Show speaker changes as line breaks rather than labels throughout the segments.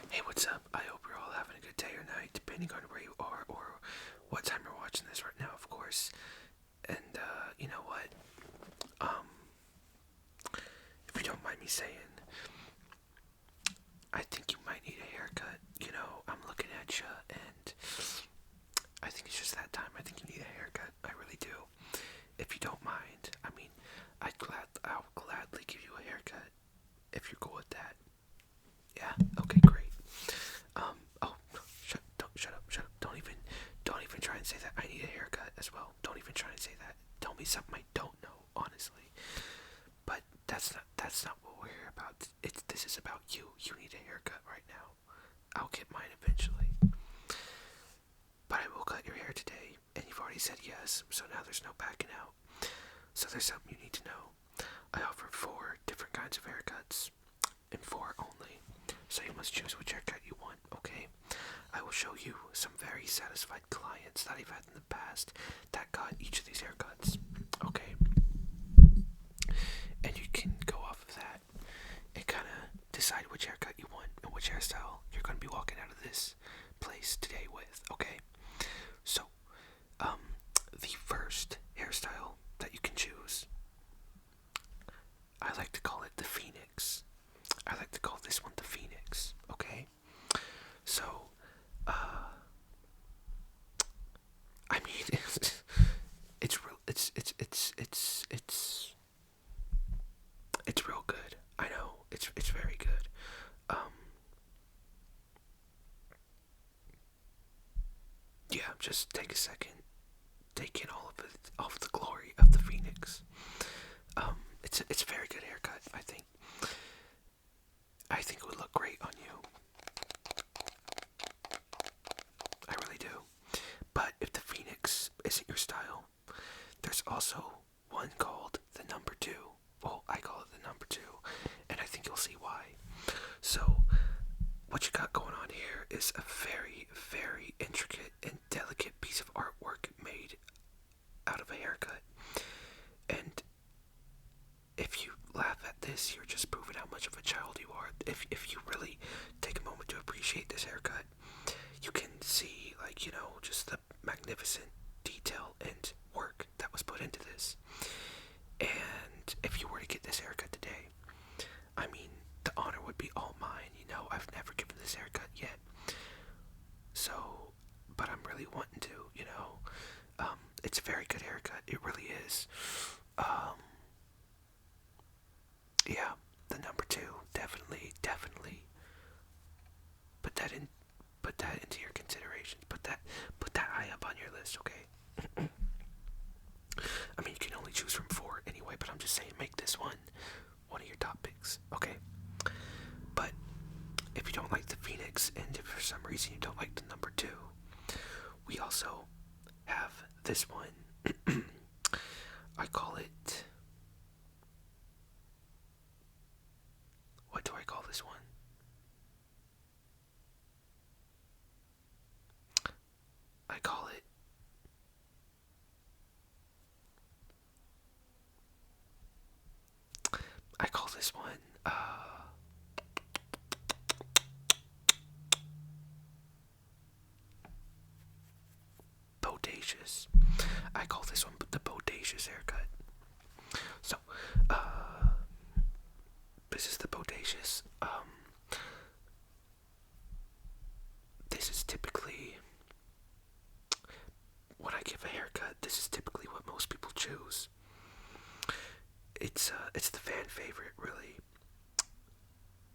Hey, what's up? I hope you're all having a good day or night, depending on where you are or what time you're watching this right now, of course. And, you know what? Um, if you don't mind me saying, I think you might need a haircut. I'm looking at you, and I think it's just that time. I think you need a haircut. I really do. If you don't mind, I'll gladly give you a haircut if you're cool with that. Yeah. Okay. Great. Oh, no, shut up, shut up. Don't even try and say that. I need a haircut as well. Don't even try and say that. Tell me something I don't know, honestly. But that's not what we're here about. This is about you. You need a haircut right now. I'll get mine eventually. But I will cut your hair today, and you've already said yes, so now there's no backing out. So there's something you need to know. I offer 4 different kinds of haircuts, and 4 only. So you must choose which haircut you want, okay? I will show you some very satisfied clients that I've had in the past that got each of these haircuts, okay? And you can go off of that and kind of decide which haircut you want and which hairstyle you're going to be walking out of this place today with, okay? So, the first hairstyle that you can choose, I like to call it the Phoenix. I like to call this one the Phoenix, okay? So, I mean, it's real. It's real good. I know it's very good. Yeah, just take a second, take in all of the glory of the Phoenix. It's a very good haircut. I think it would look great on you. I really do. But if the Phoenix isn't your style, there's also one called the number 2. Well, I call it the number 2, and I think you'll see why. So, what you got going on here is a very, very intricate and delicate piece of artwork made out of a haircut. And if you laugh at this, you're just proving how much of a child you are. If you really take a moment to appreciate this haircut, you can see, just the magnificent detail and work that was put into this. And if you were to get this haircut today, I mean, the honor would be all mine. I've never given this haircut yet. So, but I'm really wanting to, it's a very good haircut. It really is. Yeah, the number 2, definitely put that into your considerations. Put that high up on your list, okay? I mean, you can only choose from 4 anyway, but I'm just saying, make this one of your top picks, okay? But if you don't like the Phoenix, and if for some reason you don't like the number 2, we also have this one. I call it. What do I call this one? I call it. I call this one. Bodacious. I call this one the Bodacious haircut. So, this is the Bodacious. This is typically, when I give a haircut, this is typically what most people choose. It's the fan favorite, really.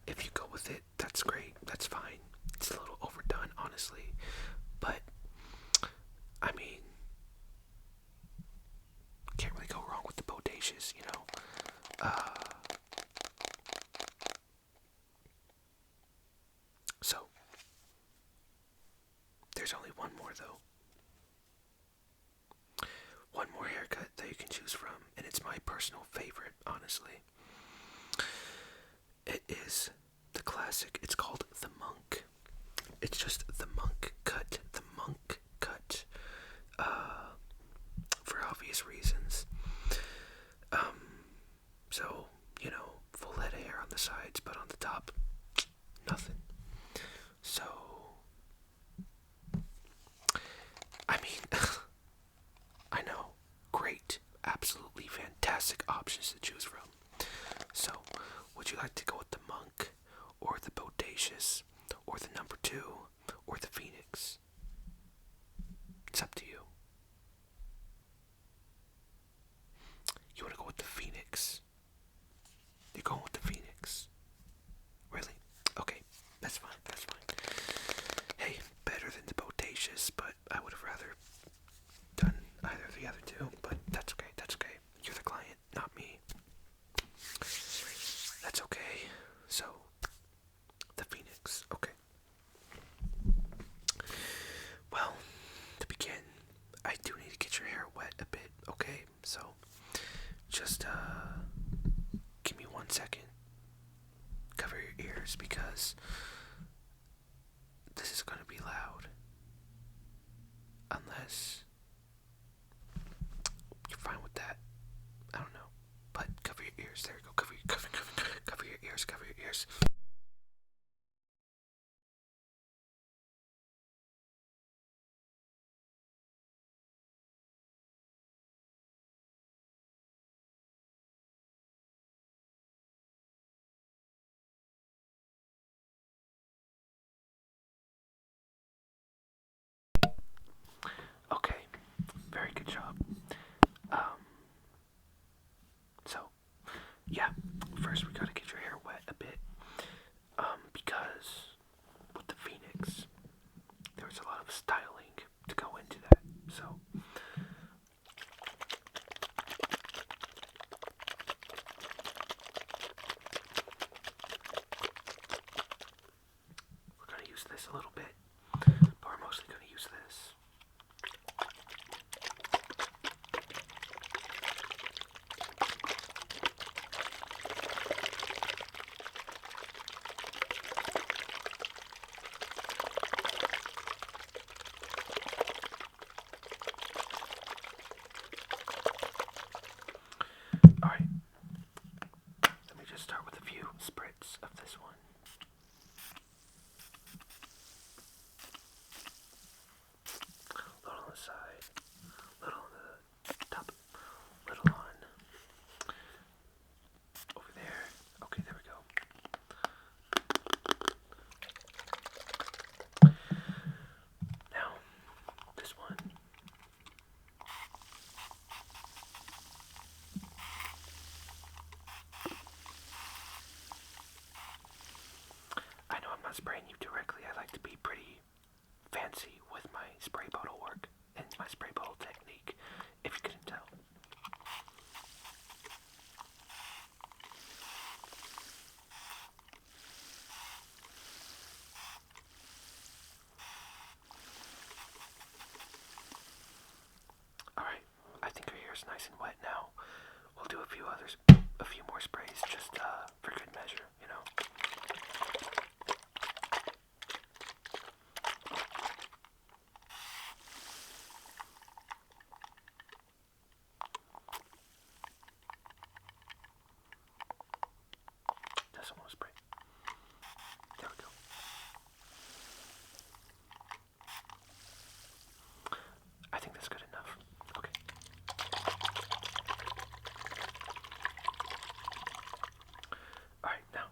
If you go with it, that's great. That's fine. It's a little overdone, honestly, but I mean, can't really go wrong with the Bodacious. So there's only one more though. One more haircut that you can choose from, and it's my personal favorite, honestly. It is the classic. It's called the Monk. It's just the Monk cut. The Monk cut. For obvious reasons. So, full head of hair on the sides, but on the top, nothing. Bodacious, or the number 2, or the Phoenix. It's up to you. You want to go with the Phoenix? You're going with the Phoenix. Really? Okay, that's fine, that's fine. Hey, better than the Bodacious, but I would have rather done either of the other two, but that's okay, that's okay. You're the client, not me. That's okay. So, the Phoenix, okay. Well, to begin, I do need to get your hair wet a bit, okay? So, just, give me 1 second. Cover your ears because this is gonna be loud. Unless you're fine with that. I don't know. But cover your ears. There you go. Cover your ears. Cover your ears. Okay. Very good job. So, yeah. First we gotta get your hair wet a bit. Because with the Phoenix, there's a lot of styling to go into that. So, we're gonna use this a little bit, but we're mostly gonna use this. Alright, let me just start with a few spritz of this one. A little on the side, little on the top, little on over there. Okay, there we go. Now, this one. I know I'm not spraying you directly. I like to be pretty fancy with my spray bottle work and my spray bottle technique, if you couldn't tell. Alright, I think our hair's nice and wet now. We'll do a few more sprays, just for good measure, you know. Doesn't want to spray. There we go. I think that's good enough. Okay. Alright, now,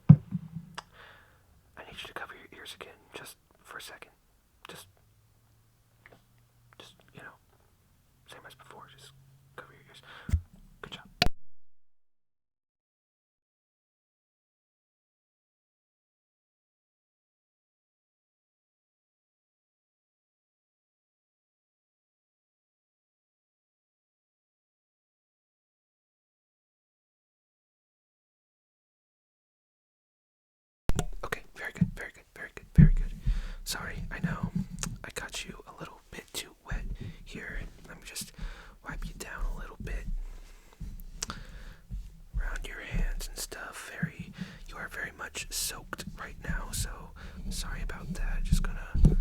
I need you to cover your ears again, just for a second. Just, you know, same as before, just cover your ears. Good job. Okay, very good, very good, very good, very good. Sorry, I know I got you a little bit too wet here. Let me just wipe you down a little bit around your hands and stuff. You are very much soaked right now, so sorry about that. Just gonna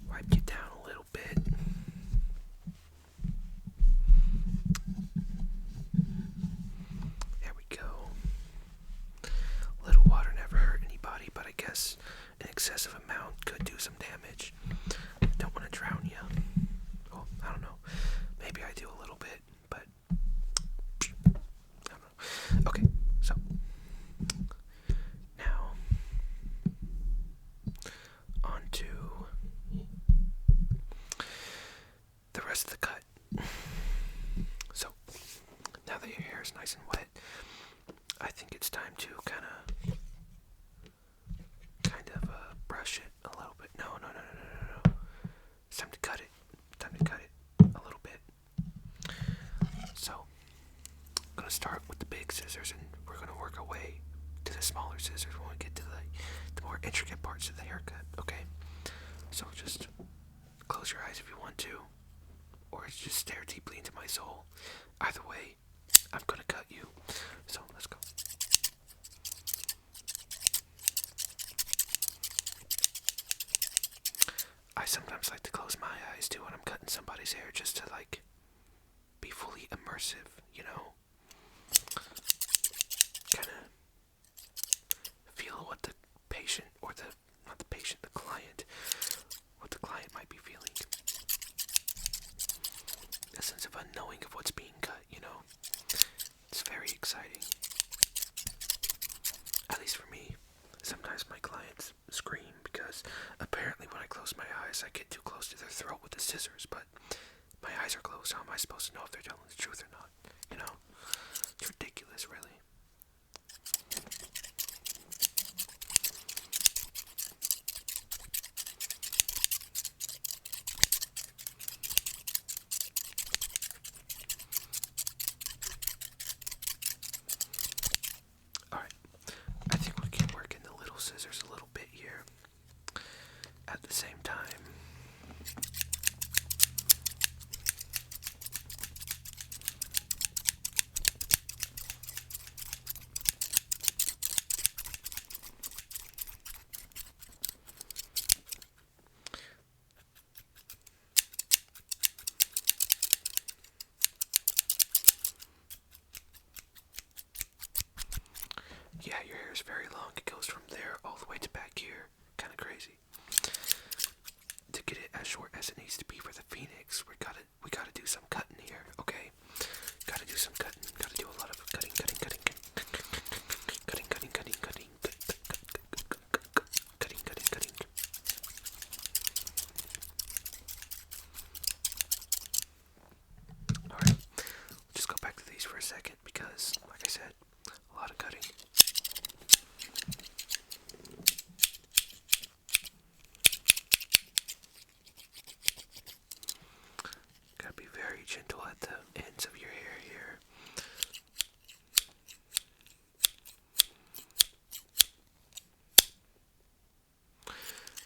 wipe you down a little bit. There we go. A little water never hurt anybody, but I guess an excessive amount could do some damage. Don't want to drown you. Oh, I don't know. Maybe I do a little bit, but I don't know. Okay, so big scissors and we're gonna work our way to the smaller scissors when we get to the more intricate parts of the haircut, okay? So just close your eyes if you want to, or just stare deeply into my soul. Either way, I'm gonna cut you. So let's go. I sometimes like to close my eyes too when I'm cutting somebody's hair just to like be fully immersive, you know? Kind of feel what the patient, or not the patient, the client, what the client might be feeling. A sense of unknowing of what's being cut, you know? It's very exciting. At least for me. Sometimes my clients scream because apparently when I close my eyes I get too close to their throat with the scissors, but my eyes are closed. How am I supposed to know if they're telling the truth or not? You know? It's ridiculous, really. Alright, I think we can work in the little scissors a little bit here at the same time. Yeah, your hair is very long. It goes from there all the way to back here. Kind of crazy. To get it as short as it needs to be for the Phoenix, we gotta do some cutting here, okay? Gotta do some cutting. Gotta do a lot of cutting. Alright, just go back to these for a second because, like I said, a lot of cutting. Gotta be very gentle at the ends of your hair here.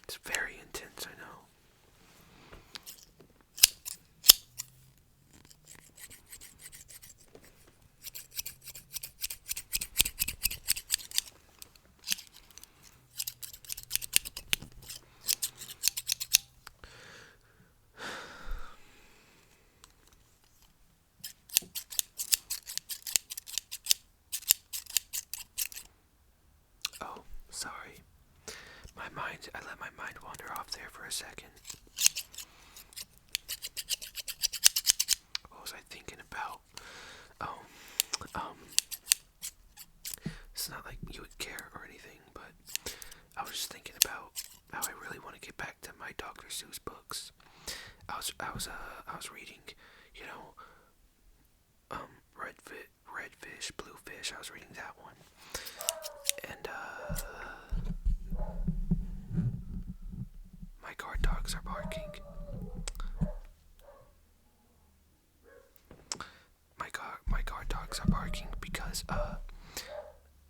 It's very intense, I know. Oh, sorry. I let my mind wander off there for a second. What was I thinking about? Oh, it's not like you would care or anything, but I was just thinking about how I really want to get back to my Dr. Seuss books. I was reading, you know, Red Fish, Blue Fish. I was reading that one, and my guard dogs are barking. My guard dogs are barking because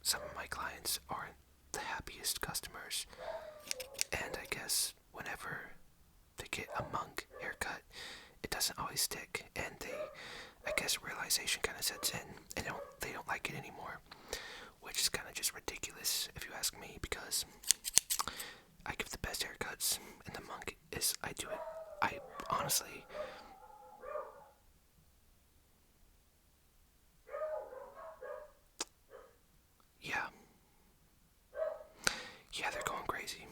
some of my clients aren't the happiest customers, and I guess whenever they get a monk haircut, it doesn't always stick, and I guess realization kind of sets in, and they don't like it anymore, which is kind of just ridiculous if you ask me, because I give the best haircuts, and the monk I do it. I honestly. Yeah. Yeah, they're going crazy.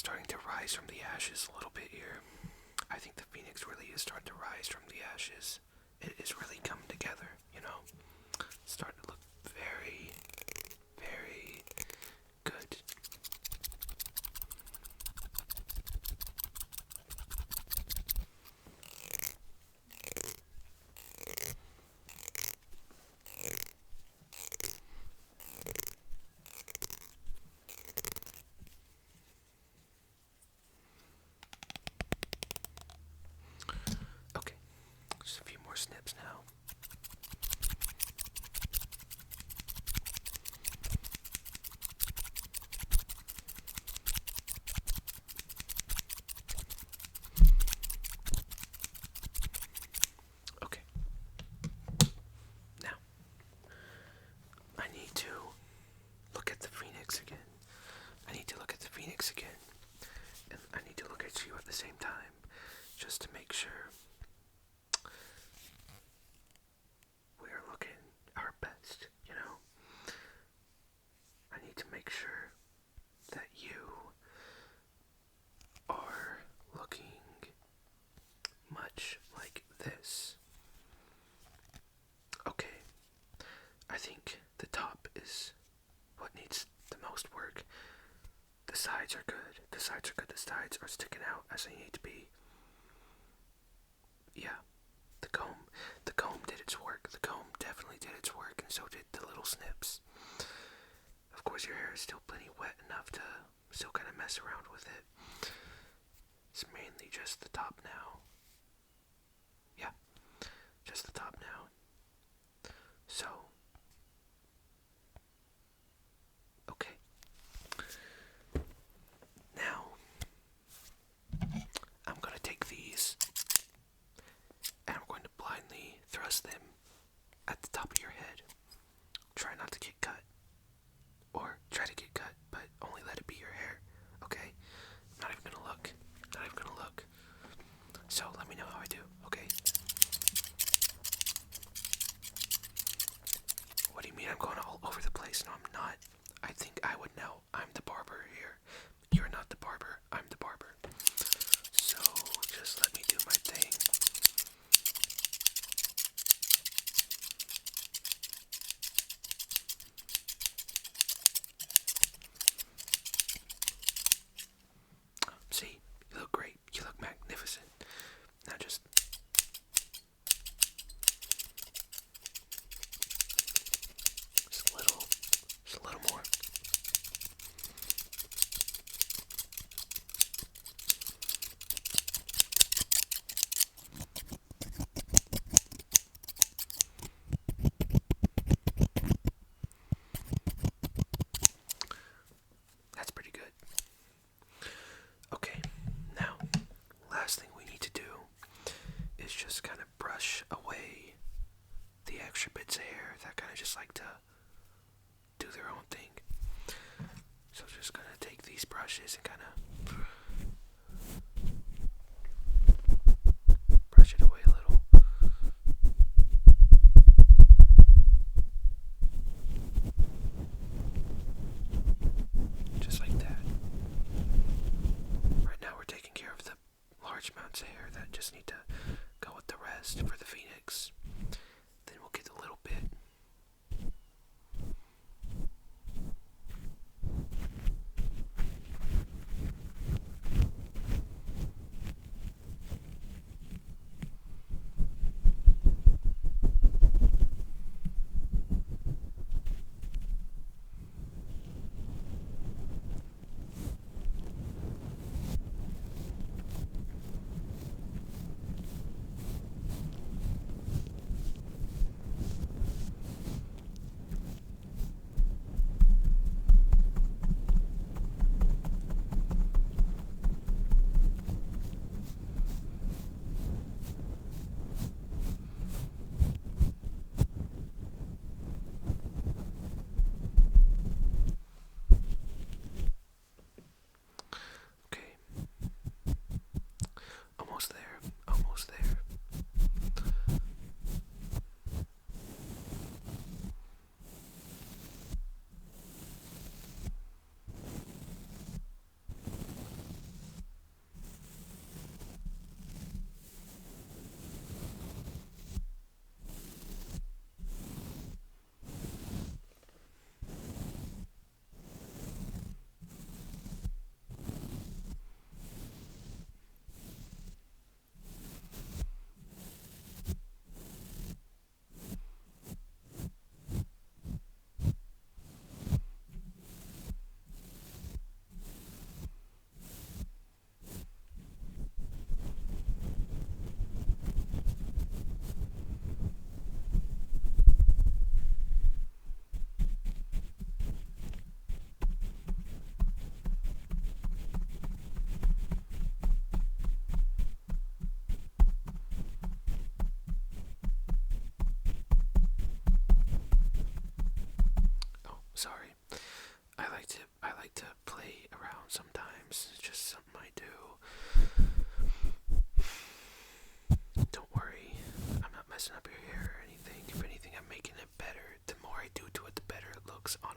starting to rise from the ashes a little bit here. I think the phoenix really is starting to rise from the ashes. It is really coming together, you know? It's starting to look very, very good. Okay, just a few more snips now. Okay, now I need to look at the phoenix again. I need to look at the phoenix again. And I need to look at you at the same time, just to make sure we're looking our best, you know? I need to make sure that you are looking much like this. Okay, I think the top is what needs the most work. The sides are good. The sides are good. The sides are sticking out as they need to be. Yeah, the comb. The comb did its work. The comb definitely did its work, and so did the little snips. Of course, your hair is still plenty wet enough to still kind of mess around with it. It's mainly just the top now. Yeah, just the top now. So, okay. Now, I'm going to take these and I'm going to blindly thrust them at the top of your head. Try not to get cut. Or try to get cut, but only let it be your hair. Okay? I'm not even gonna look. Not even gonna look. So let me know how I do, okay? What do you mean I'm going all over the place? No, I'm not. I think I would know. I'm the barber here. You're not the barber. I'm the barber. So just let me do my thing. See, you look great. You look magnificent. Now just just a little more. That's pretty good. Okay, now, last thing we need to do is just kind of brush away the extra bits of hair that kind of just like to do their own thing. So just gonna take these brushes and kind of brush it away a little. Just like that. Right now we're taking care of the large amounts of hair that just need to go with the rest for the phoenix. Then we'll get a little bit.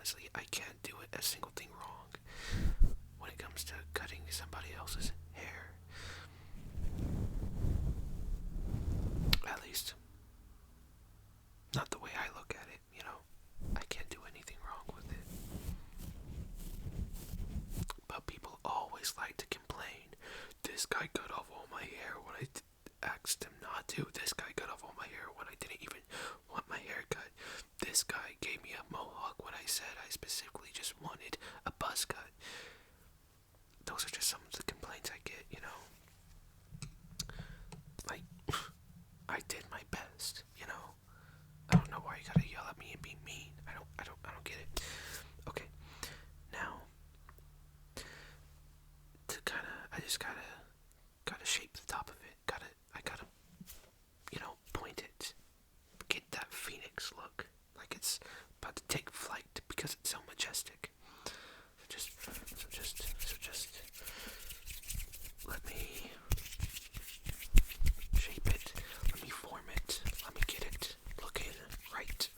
honestly, I can't do it a single thing wrong when it comes to cutting somebody else's hair. At least, not the way I look at it, you know. I can't do anything wrong with it. But people always like to complain. This guy cut off all my hair when I asked him not to. This guy cut off all my hair when I didn't even want my hair cut. This guy gave me a mohawk when I said I specifically just wanted a buzz cut. Those are just some of the complaints I get, you know. Like, I did my best, you know. I don't know why you gotta yell at me and be mean. I don't get it. Okay, now to I just gotta shape the top of it. I gotta, you know, point it, get that phoenix look, like it's about to take flight because it's so majestic. So just let me shape it. Let me form it. Let me get it looking right.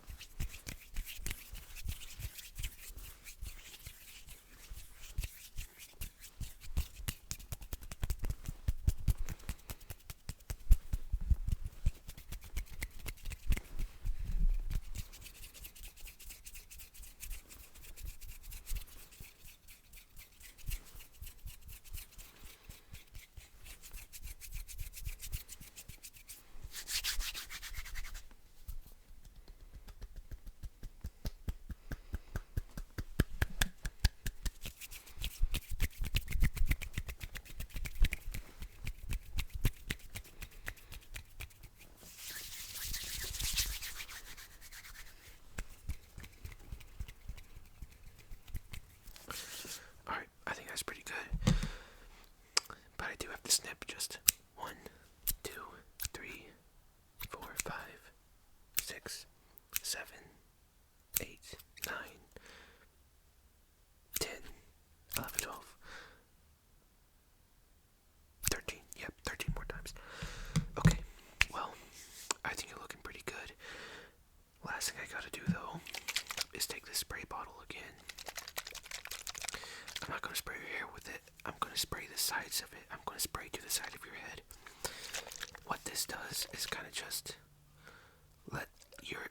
Alright, I think that's pretty good. But I do have to snip just 1, 2, 3, 4, 5, 6, 7, 8, 9, 10, 11, 12, 13. Yep, 13 more times. Okay, well, I think you're looking pretty good. Last thing I gotta do though is take this spray bottle again. I'm not gonna spray your hair with it. I'm gonna spray the sides of it. I'm gonna spray to the side of your head. What this does is kind of just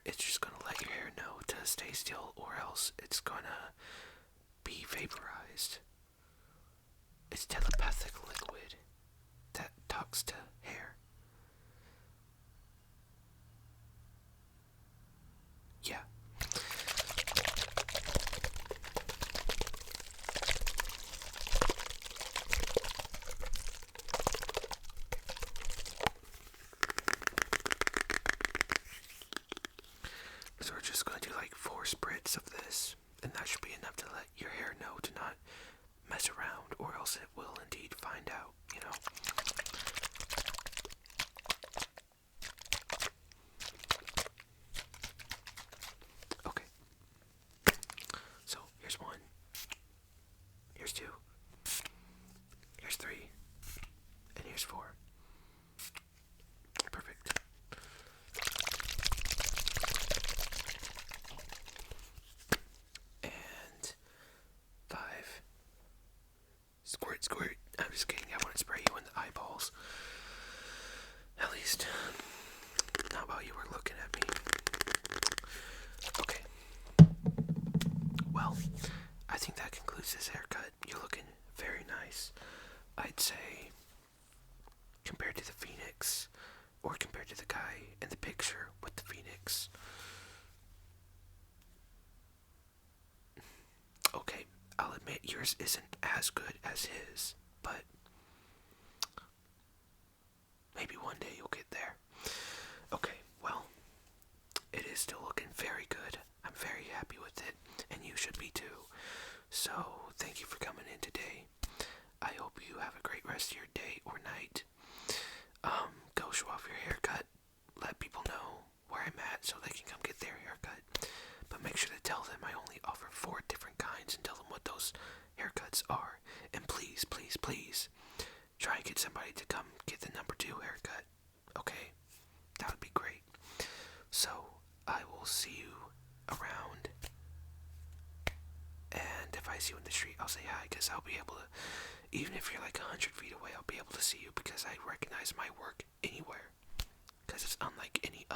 it's just gonna let your hair know to stay still, or else it's gonna be vaporized. It's telepathic liquid that talks to hair. Yeah. So we're just going to do like 4 spritz of this, and that should be enough to let your hair know to not mess around, or else it will indeed find out, you know. Okay. So here's 1. Here's 2. Here's 3. And here's 4. Perfect. And 5. Squirt, squirt. I'm just kidding. I want to spray you in the eyeballs. At least, not while you were looking at me. Okay. Well, I think that concludes this haircut. You're looking very nice. I'd say, compared to the Phoenix, or compared to the guy in the picture with the Phoenix. Okay, I'll admit yours isn't as good as his, but maybe one day you'll get there. Okay, well, it is still looking very good. I'm very happy with it, and you should be too. So, thank you for coming in today. I hope you have a great rest of your day or night. Go show off your haircut. Let people know where I'm at so they can come get their haircut. But make sure to tell them I only offer 4 different kinds, and tell them what those haircuts are. And please, please, please, try and get somebody to come get the number 2 haircut. Okay? That would be great. So, I will see you around. recognize you in the street, I'll say hi because I'll be able to, even if you're like 100 feet away, I'll be able to see you because I recognize my work anywhere. Because it's unlike any